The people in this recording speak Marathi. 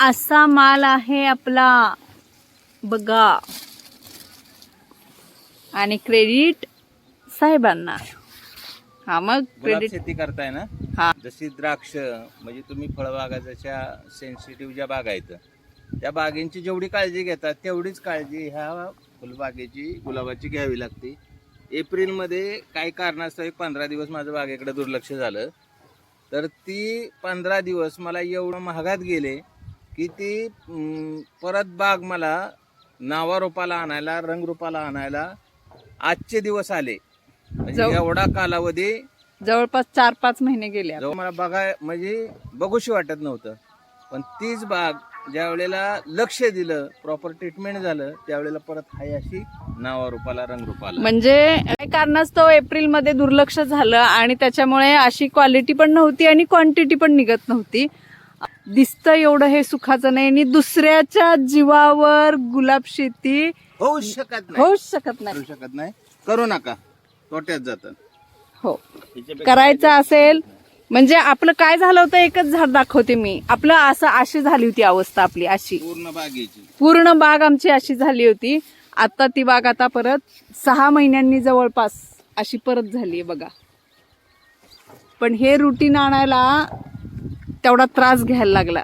असा माल आहे आपला बघा. आणि क्रेडिट साहेबांना. हा मग गुलाब क्रेडिट शेती करताय ना. हा जशी द्राक्ष म्हणजे तुम्ही फळबागाच्या सेन्सिटिव्ह ज्या बागा आहेत त्या बागेंची जेवढी काळजी घेतात तेवढीच काळजी ह्या फुलबागेची गुलाबाची घ्यावी लागते. एप्रिलमध्ये काही कारणास्तव 15 दिवस माझं बागेकडे दुर्लक्ष झालं, तर ती 15 दिवस मला एवढं महागात गेले की ती परत बाग मला नावारोपाला आणायला, रंगरूपाला आणायला आजचे दिवस आले. म्हणजे एवढा कालावधी जवळपास 4-5 महिने गेले. जेव्हा मला बघाय म्हणजे बघूशी वाटत नव्हतं, पण तीच बाग ज्या वेळेला लक्ष दिलं, प्रॉपर ट्रीटमेंट झालं, त्यावेळेला परत हाय अशी नावारूपाला, रंगरूपाला. म्हणजे काही कारणास्तव एप्रिलमध्ये दुर्लक्ष झालं आणि त्याच्यामुळे अशी क्वालिटी पण नव्हती आणि क्वांटिटी पण निघत नव्हती. दिसतं एवढं हे सुखाचं नाही आणि दुसऱ्याच्या जीवावर गुलाब शेती होऊ शकत नाही, होऊच शकत नाही. करू शकत नाही, करू नका, तोट्यात जातं. हो, करायचं असेल म्हणजे आपलं काय झालं होतं, एकच झाड दाखवते मी. आपलं असं अशी झाली होती अवस्था आपली, अशी पूर्ण बागेची, पूर्ण बाग आमची अशी झाली होती. आता ती बाग आता परत 6 महिन्यांनी जवळपास अशी परत झाली बघा. पण हे रुटीन आणायला तेवढा त्रास घ्यायला लागला.